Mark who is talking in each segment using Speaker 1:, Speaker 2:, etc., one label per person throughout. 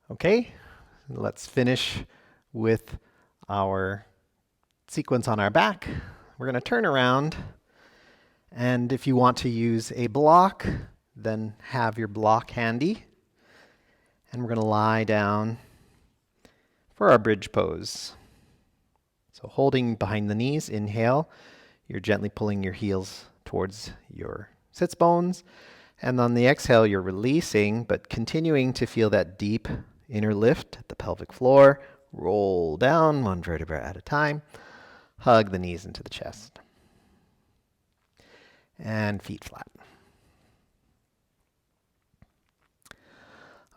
Speaker 1: Okay, let's finish with our sequence on our back. We're going to turn around, and if you want to use a block, then have your block handy. And we're going to lie down for our bridge pose. So holding behind the knees, inhale, you're gently pulling your heels towards your sits bones. And on the exhale, you're releasing, but continuing to feel that deep inner lift at the pelvic floor. Roll down one vertebra at a time. Hug the knees into the chest. And feet flat.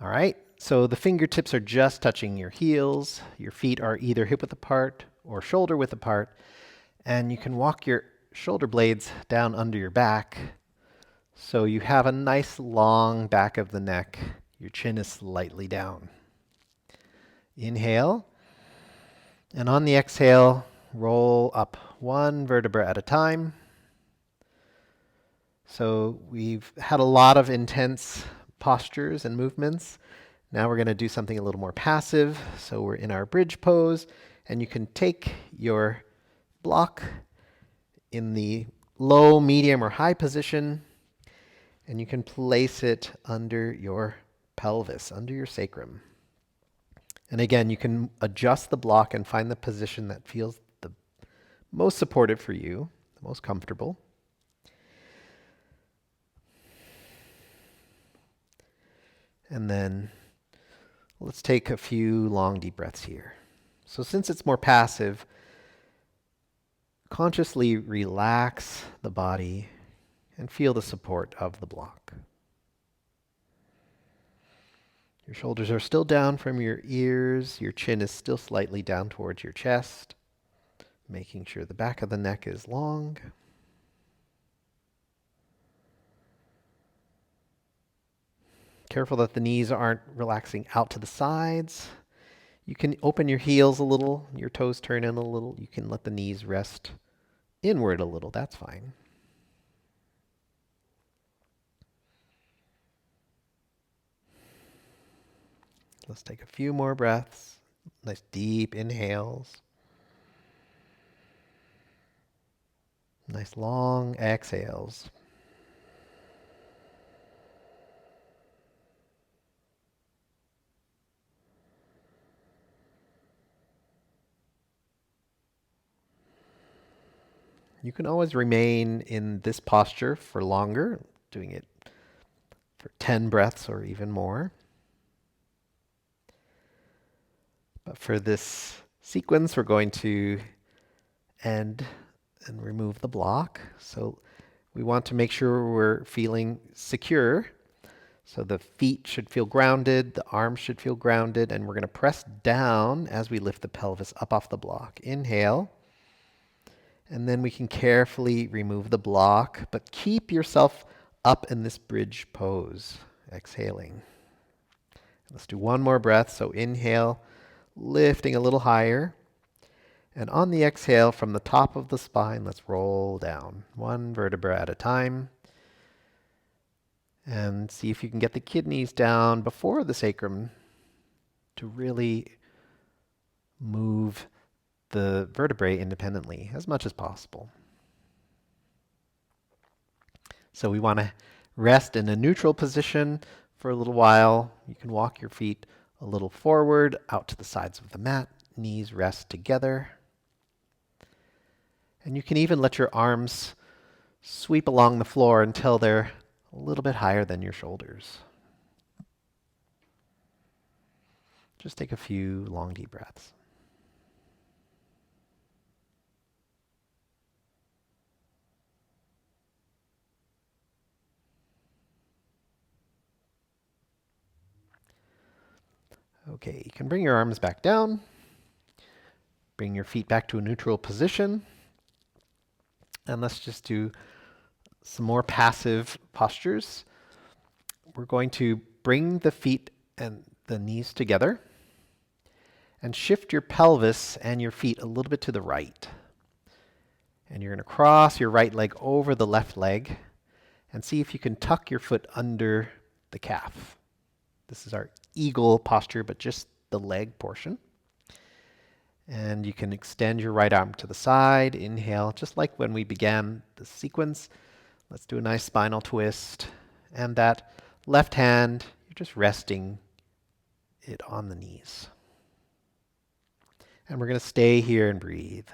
Speaker 1: All right, so the fingertips are just touching your heels. Your feet are either hip width apart or shoulder width apart. And you can walk your shoulder blades down under your back so you have a nice long back of the neck. Your chin is slightly down. Inhale. And on the exhale, roll up one vertebra at a time. So we've had a lot of intense postures and movements. Now we're going to do something a little more passive. So we're in our bridge pose, and you can take your block in the low, medium, or high position, and you can place it under your pelvis, under your sacrum. And again, you can adjust the block and find the position that feels the most supportive for you, the most comfortable. And then let's take a few long, deep breaths here. So since it's more passive, consciously relax the body and feel the support of the block. Your shoulders are still down from your ears. Your chin is still slightly down towards your chest, making sure the back of the neck is long. Careful that the knees aren't relaxing out to the sides. You can open your heels a little, your toes turn in a little. You can let the knees rest inward a little. That's fine. Let's take a few more breaths. Nice deep inhales. Nice long exhales. You can always remain in this posture for longer, doing it for 10 breaths or even more. But for this sequence, we're going to end and remove the block. So we want to make sure we're feeling secure. So the feet should feel grounded, the arms should feel grounded, and we're going to press down as we lift the pelvis up off the block. Inhale. And then we can carefully remove the block, but keep yourself up in this bridge pose, exhaling. Let's do one more breath. So inhale, lifting a little higher. And on the exhale, from the top of the spine, let's roll down, one vertebra at a time. And see if you can get the kidneys down before the sacrum to really move the vertebrae independently as much as possible. So we want to rest in a neutral position for a little while. You can walk your feet a little forward, out to the sides of the mat. Knees rest together. And you can even let your arms sweep along the floor until they're a little bit higher than your shoulders. Just take a few long, deep breaths. Okay, you can bring your arms back down. Bring your feet back to a neutral position. And let's just do some more passive postures. We're going to bring the feet and the knees together and shift your pelvis and your feet a little bit to the right. And you're going to cross your right leg over the left leg and see if you can tuck your foot under the calf. This is our eagle posture, but just the leg portion. And you can extend your right arm to the side. Inhale, just like when we began the sequence. Let's do a nice spinal twist. And that left hand, you're just resting it on the knees. And we're going to stay here and breathe.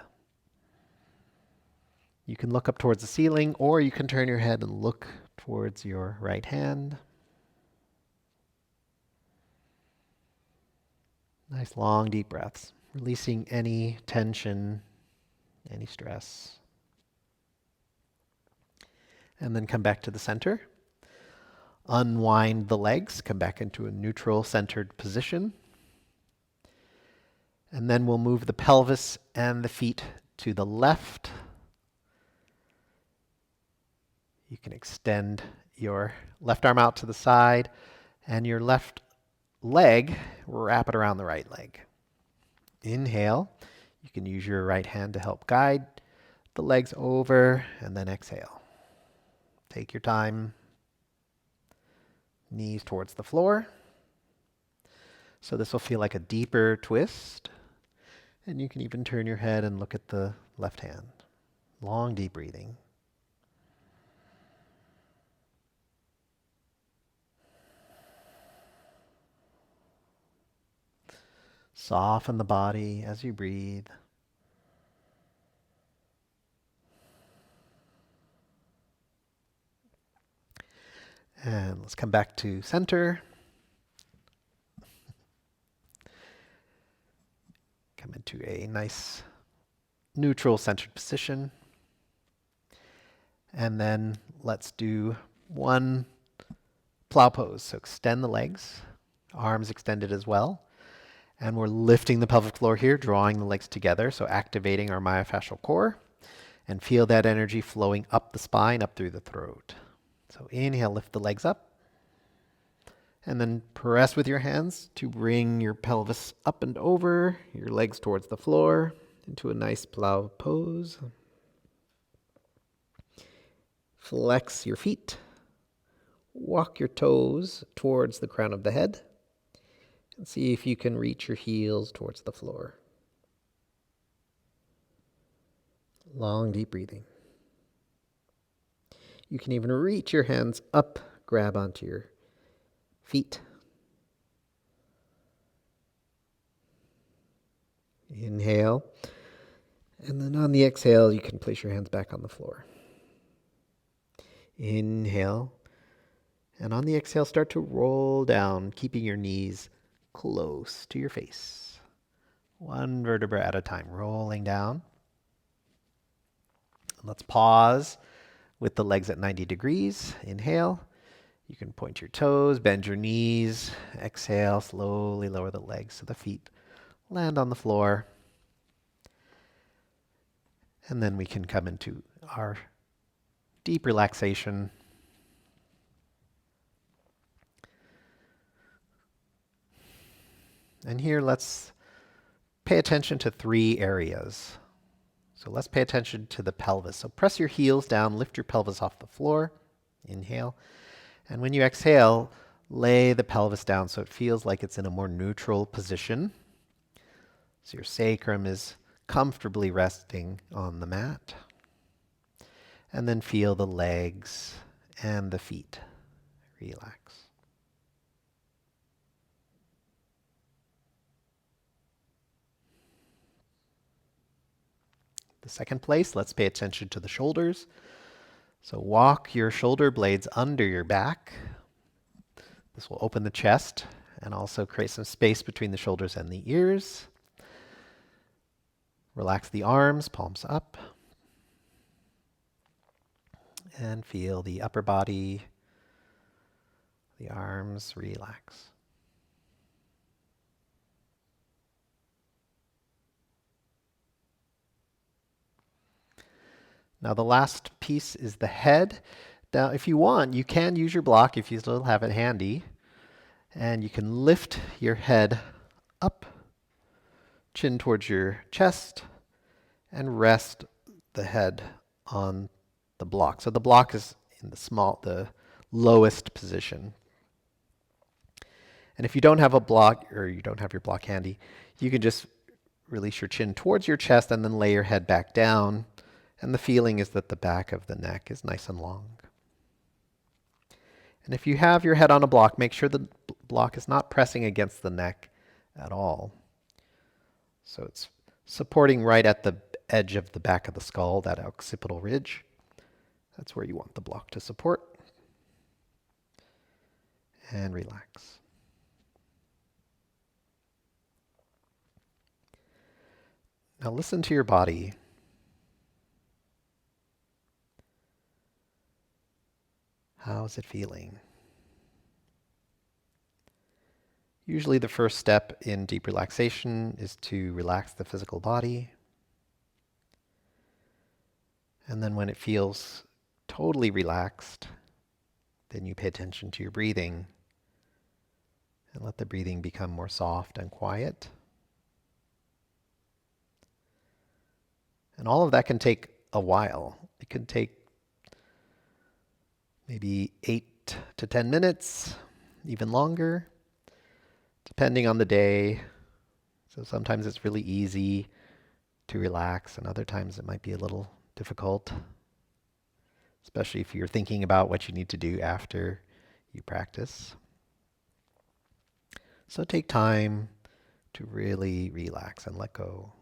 Speaker 1: You can look up towards the ceiling, or you can turn your head and look towards your right hand. Nice long deep breaths, releasing any tension, any stress. And then come back to the center. Unwind the legs, come back into a neutral centered position. And then we'll move the pelvis and the feet to the left. You can extend your left arm out to the side and your left leg, wrap it around the right leg. Inhale. You can use your right hand to help guide the legs over, and then exhale. Take your time. Knees towards the floor. So this will feel like a deeper twist. And you can even turn your head and look at the left hand. Long, deep breathing. Soften the body as you breathe. And let's come back to center. Come into a nice neutral centered position. And then let's do one plow pose. So extend the legs, arms extended as well. And we're lifting the pelvic floor here, drawing the legs together. So activating our myofascial core. And feel that energy flowing up the spine, up through the throat. So inhale, lift the legs up. And then press with your hands to bring your pelvis up and over, your legs towards the floor, into a nice plow pose. Flex your feet. Walk your toes towards the crown of the head. And see if you can reach your heels towards the floor. Long, deep breathing. You can even reach your hands up, grab onto your feet. Inhale. And then on the exhale, you can place your hands back on the floor. Inhale. And on the exhale, start to roll down, keeping your knees close to your face. One vertebra at a time, rolling down. Let's pause with the legs at 90 degrees. Inhale. You can point your toes, bend your knees. Exhale, slowly lower the legs so the feet land on the floor. And then we can come into our deep relaxation. And here let's pay attention to 3 areas. So let's pay attention to the pelvis. So press your heels down, lift your pelvis off the floor. Inhale. And when you exhale, lay the pelvis down so it feels like it's in a more neutral position. So your sacrum is comfortably resting on the mat. And then feel the legs and the feet relax. The second place, let's pay attention to the shoulders. So walk your shoulder blades under your back. This will open the chest and also create some space between the shoulders and the ears. Relax the arms, palms up. And feel the upper body, the arms relax. Now the last piece is the head. Now if you want, you can use your block if you still have it handy. And you can lift your head up, chin towards your chest, and rest the head on the block. So the block is in the lowest position. And if you don't have a block or you don't have your block handy, you can just release your chin towards your chest and then lay your head back down. And the feeling is that the back of the neck is nice and long. And if you have your head on a block, make sure the block is not pressing against the neck at all. So it's supporting right at the edge of the back of the skull, that occipital ridge. That's where you want the block to support. And relax. Now listen to your body. How's it feeling? Usually the first step in deep relaxation is to relax the physical body. And then when it feels totally relaxed, then you pay attention to your breathing and let the breathing become more soft and quiet. And all of that can take a while. It can take maybe 8 to 10 minutes, even longer, depending on the day. So sometimes it's really easy to relax, and other times it might be a little difficult, especially if you're thinking about what you need to do after you practice. So take time to really relax and let go.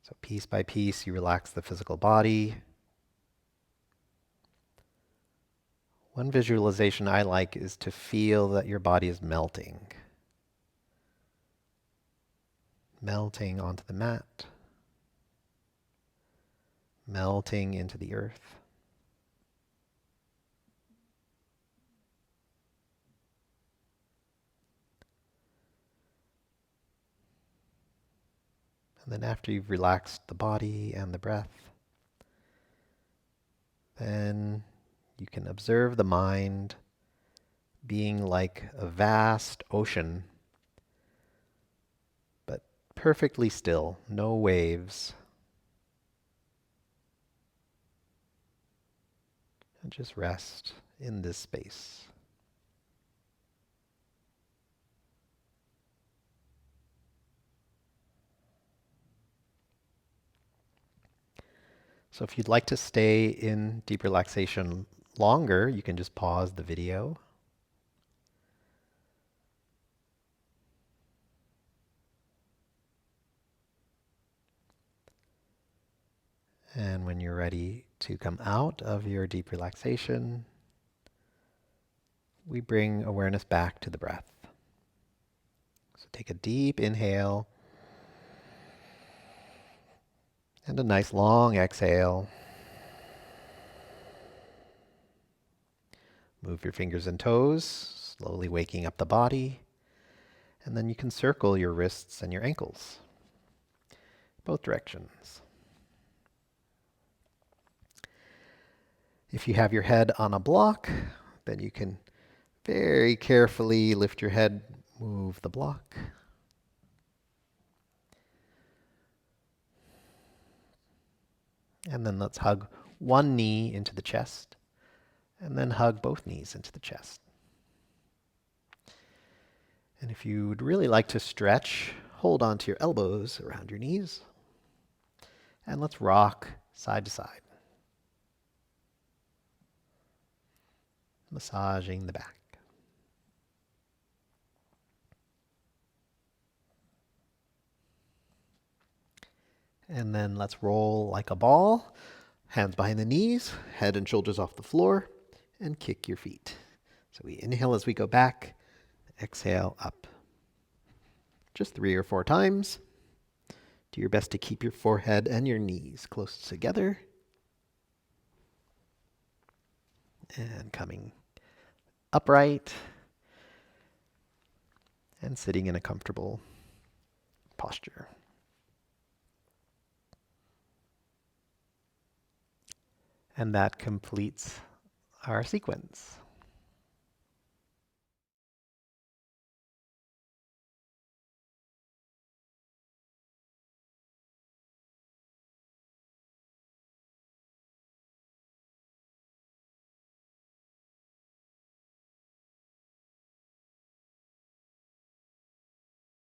Speaker 1: So piece by piece, you relax the physical body. One visualization I like is to feel that your body is melting. Melting onto the mat. Melting into the earth. And then after you've relaxed the body and the breath, then you can observe the mind being like a vast ocean, but perfectly still, no waves. And just rest in this space. So if you'd like to stay in deep relaxation longer, you can just pause the video. And when you're ready to come out of your deep relaxation, we bring awareness back to the breath. So take a deep inhale and a nice long exhale. Move your fingers and toes, slowly waking up the body. And then you can circle your wrists and your ankles, both directions. If you have your head on a block, then you can very carefully lift your head, move the block. And then let's hug one knee into the chest, and then hug both knees into the chest. And if you would really like to stretch, hold on to your elbows around your knees, and let's rock side to side, massaging the back. And then let's roll like a ball, hands behind the knees, head and shoulders off the floor, and kick your feet. So we inhale as we go back, exhale up. Just 3 or 4 times. Do your best to keep your forehead and your knees close together. And coming upright and sitting in a comfortable posture. And that completes our sequence.